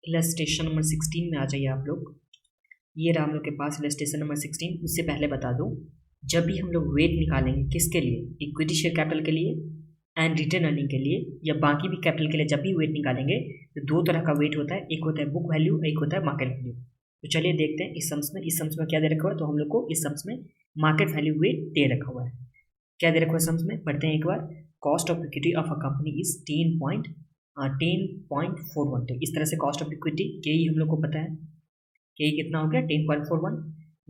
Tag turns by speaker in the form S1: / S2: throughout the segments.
S1: Illustration number 16 में आ जाइए आप लोग। ये रहा हम लोग के पास इलस्ट्रेशन नंबर 16। उससे पहले बता दूं, जब भी हम लोग वेट निकालेंगे किसके लिए, इक्विटी शेयर कैपिटल के लिए एंड रिटर्न अर्निंग के लिए या बाकी भी कैपिटल के लिए, जब भी वेट निकालेंगे तो दो तरह का वेट होता है, एक होता है बुक वैल्यू, एक होता है मार्केट वैल्यू। तो चलिए देखते हैं इस सम्स में क्या दे रखा हुआ है। तो हम लोग को इस सम्स में मार्केट वैल्यू वेट दे रखा हुआ है। क्या दे रखा हुआ है सम्स में, पढ़ते हैं एक बार। Cost of equity of a company is 10.41। तो इस तरह से कॉस्ट ऑफ इक्विटी के ही हम लोग को पता है के कितना हो गया 10.41,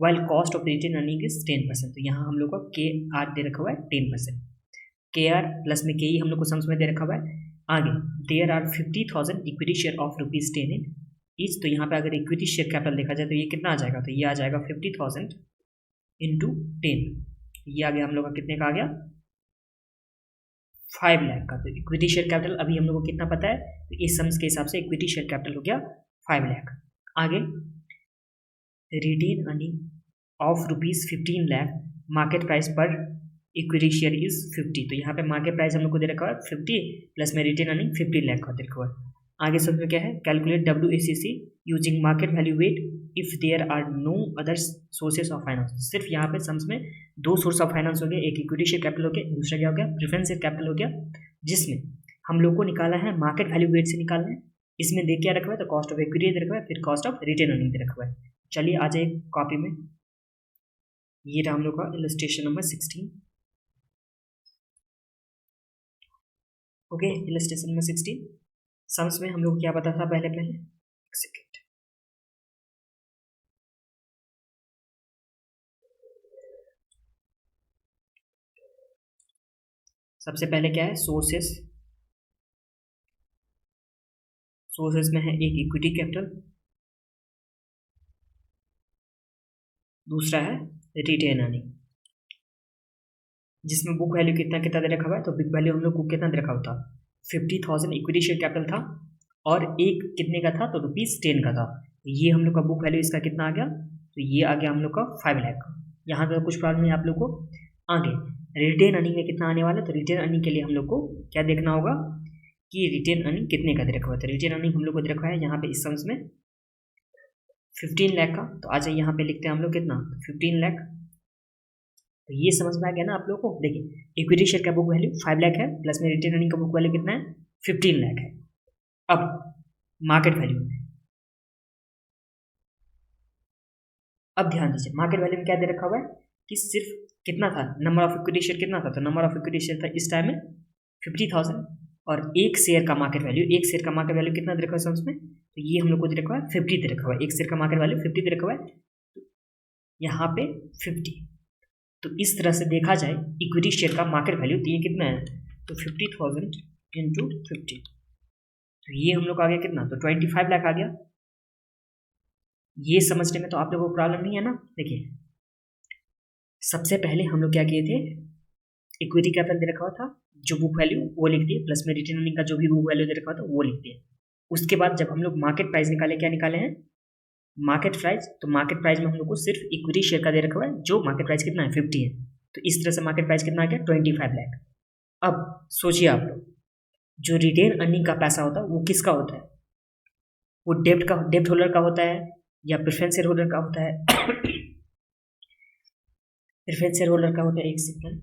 S1: while cost of retain earning is 10%। तो यहाँ हम लोग को के आर दे रखा हुआ है 10%। के आर प्लस में के ही हम लोग को सम्स में दे रखा हुआ है। आगे there are 50,000 equity share of ₹10 in each. तो यहाँ पे अगर इक्विटी शेयर कैपिटल देखा जाए तो ये कितना आ जाएगा, तो ये आ जाएगा 50,000 इंटू 10। ये आ गया हम लोग का कितने का आ गया, 5 लाख का। तो इक्विटी शेयर कैपिटल अभी हम लोग को कितना पता है, तो इस सम्स के हिसाब से इक्विटी शेयर कैपिटल हो गया 5 लाख। आगे retain earning of ₹15 lakh, market price per equity share is 50। तो यहाँ पे मार्केट प्राइस हम लोग को दे रखा है 50 प्लस में रिटेन अर्निंग 15 लाख का दे रखा है। आगे सब में क्या है, calculate WACC using market value weight if there are no other sources of finance. सिर्फ यहाँ पे सम्स में दो सोर्स ऑफ फाइनेंस हो गया, एक इक्विटी शेयर कैपिटल हो गया, दूसरा क्या हो गया प्रेफरेंस शेयर कैपिटल हो गया, जिसमें हम लोग को निकाला है मार्केट वैल्यू वेट से निकालना है। इसमें देख क्या रखा हुआ है, तो कॉस्ट ऑफ इक्विटी दे रखा है, फिर कॉस्ट ऑफ रिटेन अर्निंग दे रखा हुआ है। चलिए आ जाए कॉपी में, ये रहा हम लोग का illustration number 16। Okay, illustration number 16 sums में हम लोग क्या पता था पहले एक सेकेंड। सबसे पहले क्या है, सोर्सेस में है एक इक्विटी कैपिटल, दूसरा है रिटेन अर्निंग, जिसमें बुक वैल्यू कितना कितना दे रखा हुआ है। तो बुक वैल्यू हम लोग को कितना दे रखा हुआ था, 50,000 इक्विटी शेयर कैपिटल था और एक कितने का था, तो ₹10 का था। ये हम लोग का बुक वैल्यू इसका कितना आ गया, तो ये आ गया हम लोग का 5 लाख। यहाँ पे कुछ प्रॉब्लम नहीं आप लोग को। आगे रिटेन अर्निंग में कितना आने वाला है, तो रिटेन अर्निंग के लिए हम लोग को क्या देखना होगा कि रिटेन अर्निंग कितने का दे रखा हुआ है। तो रिटेन अर्निंग हम लोग को दे रखा है यहाँ पे इस सम्स में 15 लाख का। तो आज यहाँ पे लिखते हैं हम लोग कितना, 15 लाख। तो ये समझ में आ गया ना आप लोगों को। देखिए इक्विटी शेयर का बुक वैल्यू 5 लाख है, प्लस में रिटेन अर्निंग का बुक वैल्यू कितना है 15 लाख है। अब मार्केट वैल्यू, अब ध्यान दीजिए मार्केट वैल्यू में क्या दे रखा हुआ है कि सिर्फ कितना था, नंबर ऑफ इक्विटी शेयर कितना था, तो नंबर ऑफ इक्विटी शेयर था इस टाइम में 50,000 और एक शेयर का मार्केट वैल्यू, एक शेयर का मार्केट वैल्यू कितना दे रखा है उसमें, तो ये हम लोग को दे रखा है 50 दे रखा हुआ है। एक शेयर का मार्केट वैल्यू 50 दे रखा हुआ है, यहाँ पे 50। तो इस तरह से देखा जाए इक्विटी शेयर का मार्केट वैल्यू तो ये कितना है, तो 50,000 इंटू 50, तो ये हम लोग का आ गया कितना, तो 25 लाख आ गया। ये समझने में तो आप लोगों को प्रॉब्लम नहीं है ना। देखिए सबसे पहले हम लोग क्या किए थे, इक्विटी कैपिटल दे रखा हुआ था, जो बुक वैल्यू वो लिख दिए, प्लस में रिटेन अर्निंग का जो भी बुक वैल्यू दे रखा था वो लिख दिए। उसके बाद जब हम लोग मार्केट प्राइस निकाले, क्या निकाले हैं मार्केट प्राइस, तो मार्केट प्राइस में हम लोग को सिर्फ इक्विटी शेयर का दे रखा हुआ है, जो मार्केट प्राइस कितना है 50 है। तो इस तरह से मार्केट प्राइस कितना आ गया 25 लाख। अब सोचिए आप लोग, जो रिटेन अर्निंग का पैसा होता है वो किसका होता है, वो डेप्ट होल्डर का होता है या प्रेफरेंस शेयर होल्डर का होता है प्रेफरेंस शेयर होल्डर का होता है। एक सेकंड,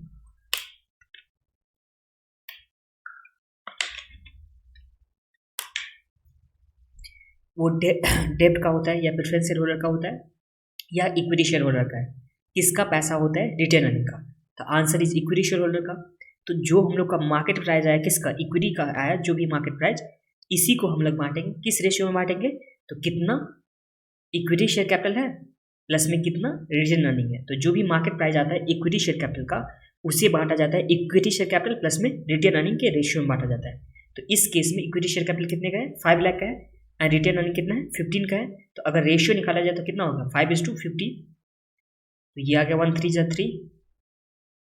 S1: वो डेप्ट का होता है या प्रेफरेंस शेयर होल्डर का होता है या इक्विटी शेयर होल्डर का है। किसका पैसा होता है, रिटेन अर्निंग का। तो answer is equity share holder का। तो जो हम लोग का मार्केट प्राइस आया किसका, इक्विटी का आया, जो भी मार्केट प्राइस, इसी को हम लोग बांटेंगे, किस रेशियो में बांटेंगे, तो कितना इक्विटी शेयर कैपिटल है प्लस में कितना रिटेन अर्निंग है। तो जो भी मार्केट प्राइस आता है इक्विटी शेयर कैपिटल का, उसे बांटा जाता है इक्विटी शेयर कैपिटल प्लस में रिटेन अर्निंग के रेशियो में बांटा जाता है। तो इस केस में इक्विटी शेयर कैपिटल कितने का है, 5 लाख का है, एंड रिटेन अर्निंग कितना है 15 का है। तो अगर रेशियो निकाला जाए तो कितना होगा 5:50। तो ये आ गया 1 3 3,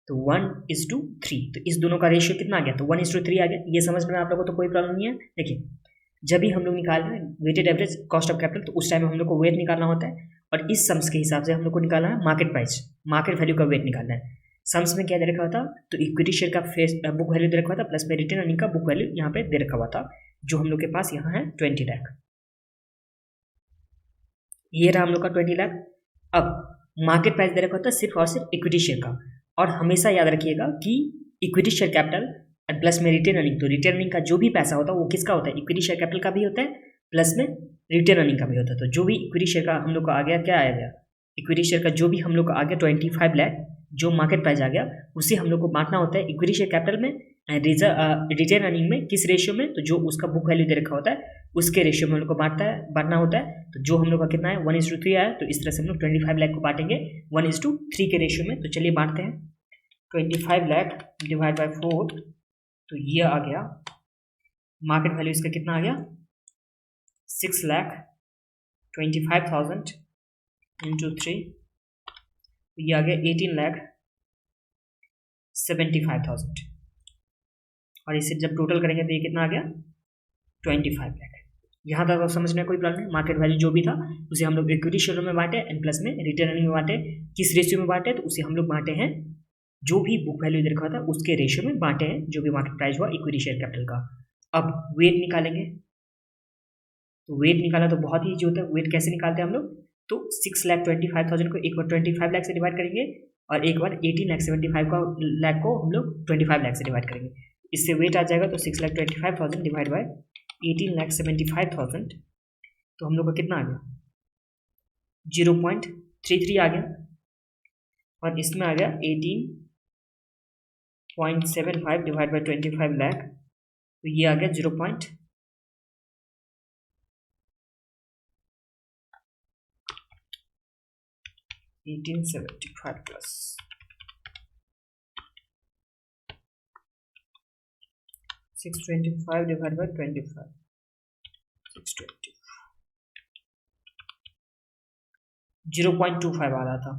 S1: तो 1:3। तो इस दोनों का रेशियो कितना आ गया, तो 1:3 आ गया। ये समझ में आप लोगों को तो कोई प्रॉब्लम नहीं है। देखिए जब भी हम लोग निकाल रहे हैं weighted average cost of capital, तो उस टाइम में हम लोग को वेट निकालना होता है, और इस सम्स के हिसाब से हम लोग को निकालना है मार्केट प्राइस, मार्केट वैल्यू का वेट निकालना है। सम्स में क्या दे रखा हुआ था, तो इक्विटी शेयर का फेस बुक वैल्यू दे रखा हुआ था, प्लस में रिटेन अर्निंग का बुक वैल्यू यहाँ पे दे रखा हुआ था, जो हम लोग के पास यहाँ है 20 लाख। ये रहा हम लोग का 20 लाख। अब मार्केट प्राइस दे रखा होता है सिर्फ और सिर्फ इक्विटी शेयर का, और हमेशा याद रखिएगा कि equity share capital and plus में रिटेन अर्निंग, तो रिटेन अर्निंग का जो भी पैसा होता है वो किसका होता है, इक्विटी शेयर कैपिटल का भी होता है प्लस में रिटेन अर्निंग का भी होता है। तो जो भी इक्विटी शेयर का हम लोग को आ गया, क्या आया गया, इक्विटी शेयर का जो भी हम लोग को आ गया 25 लाख जो मार्केट प्राइस आ गया, उसे हम लोग को बांटना होता है इक्विटी शेयर कैपिटल में एंड रिटेन अर्निंग में। किस रेशियो में, तो जो उसका बुक वैल्यू दे रखा होता है उसके रेशियो में हम लोग को बांटना होता है। तो जो हम लोग का कितना है 1:3 आया, तो इस तरह से हम लोग 25 लाख को बांटेंगे 1:3 के रेशियो में। तो चलिए बांटते हैं, 25 लाख डिवाइड बाय 4, तो ये आ गया मार्केट वैल्यू इसका कितना आ गया 6,25,000 इंटू 3, तो ये आ गया 18,75,000, और इसे जब टोटल करेंगे तो ये कितना आ गया 25 लाख। यहाँ तक आप समझने में कोई प्रॉब्लम नहीं। मार्केट वैल्यू जो भी था उसे हम लोग इक्विटी शेयर में बांटे एंड प्लस में रिटेन अर्निंग में बांटे। किस रेशियो में बांटे, तो उसे हम लोग बांटे हैं जो भी बुक वैल्यू दे रखा था उसके रेशियो में बांटे हैं जो भी मार्केट प्राइस हुआ इक्विटी शेयर कैपिटल का। अब वेट निकालेंगे, तो वेट निकाला तो बहुत ही ईजी होता है। वेट कैसे निकालते हैं हम लोग, तो 6,25,000 को एक बार 25 लाख से डिवाइड करेंगे और एक बार 18,75 लाख को हम लोग 25 लाख से डिवाइड करेंगे। इससे वेट आ जाएगा, तो 6,25,000 डिवाइड बाय 18,75,000, तो हम लोग का कितना आ गया 0.33 आ गया, और इसमें आ गया 18.75 डिवाइड बाय 25 लाख, तो ये आ गया 0.1875 प्लस 625 डिवाइड बाय 25, 620, 0.25 आ रहा था।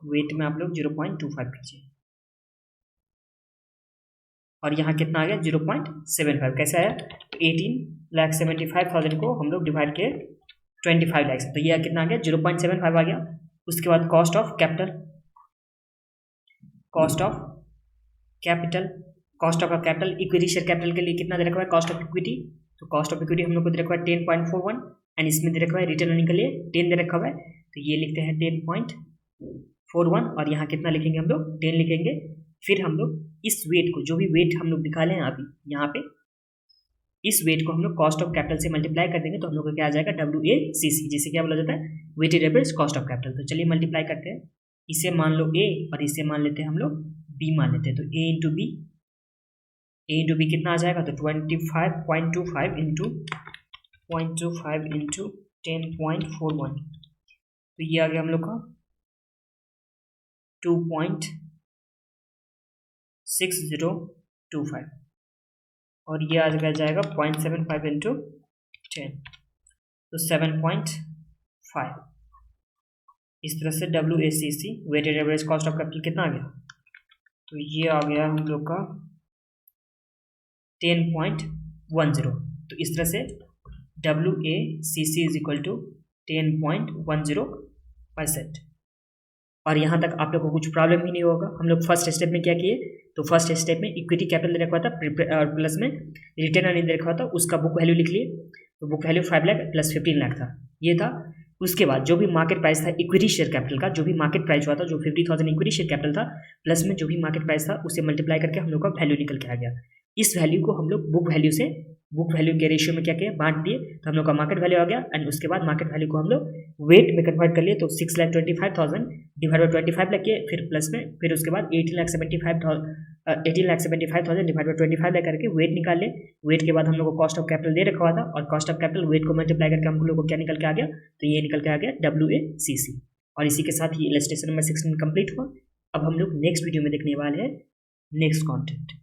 S1: वेट में आप लोग 0.25 कीजिए, और यहाँ कितना आ गया 0.75। कैसे आया, 18,75,000 को हम लोग डिवाइड किए 25 लाख से, तो यह कितना आ गया 0.75 आ गया। उसके बाद cost of capital, cost of capital equity share capital के लिए कितना दे रखा है कॉस्ट ऑफ इक्विटी, तो कॉस्ट ऑफ इक्विटी हम लोग को दे रखा है 10.41 एंड इसमें दे रखा है रिटर्न अर्निंग के लिए 10 दे रखा हुआ है, तो ये लिखते हैं 10.41, और यहाँ कितना लिखेंगे हम लोग 10 लिखेंगे। फिर हम लोग इस वेट को, जो भी वेट हम लोग निकाले हैं अभी यहाँ पे, इस वेट को हम लोग कॉस्ट ऑफ कैपिटल से मल्टीप्लाई कर देंगे, तो हम लोग को क्या आ जाएगा WACC, जिसे क्या बोला जाता है weighted average cost of capital. तो चलिए मल्टीप्लाई करते हैं, इसे मान लो A और इसे मान लेते हैं हम लोग B मान लेते हैं, तो A इंटू बी कितना आ जाएगा, तो 25.25 इंटू 0.25 इंटू 10.41, तो ये आ गया हम लोग का 2.6025, और ये आ जाएगा 0.75 इंटू 10, तो 7.5। इस तरह से WACC weighted average cost of capital कितना आ गया, तो ये आ गया हम लोग का 10.10। तो इस तरह से WACC इज इक्वल टू 10.10%। और यहाँ तक आप लोग को कुछ प्रॉब्लम ही नहीं होगा। हम लोग फर्स्ट स्टेप में क्या किए, तो फर्स्ट स्टेप में इक्विटी कैपिटल दे रखा था और प्लस में रिटर्न अर्निंग दे रखा था, उसका बुक वैल्यू लिख लिए, तो book value 5 lakh plus 15 lakh था, ये था। उसके बाद जो भी मार्केट प्राइस था इक्विटी शेयर कैपिटल का, जो भी मार्केट प्राइस हुआ था, जो 50,000 इक्विटी शेयर कैपिटल था, प्लस में जो भी मार्केट प्राइस था उसे मल्टीप्लाई करके हम लोग का वैल्यू निकल के आ गया। इस वैल्यू को हम लोग बुक वैल्यू के रेशियो में क्या किया, बांट दिए, तो हम लोग का मार्केट वैल्यू आ गया। एंड उसके बाद मार्केट वैल्यू को हम लोग वेट में कन्वर्ट कर लिए, तो 6,25,000 डिवाइड बाई 25 लाख किए, फिर प्लस में फिर उसके बाद 18,75,000 डिवाइड बाई 25 लाख करके वेट निकाल ले। वेट के बाद हम लोग को कॉस्ट ऑफ कैपिटल दे रखा हुआ था, और कॉस्ट ऑफ कैपिटल वेट को मल्टीप्लाई करके हम लोग को क्या निकल के आ गया, तो ये निकल के आ गया WACC। और इसी के साथ ही इलस्ट्रेशन नंबर 16 कंप्लीट हुआ। अब हम लोग नेक्स्ट वीडियो में देखने वाले हैं नेक्स्ट कॉन्टेंट।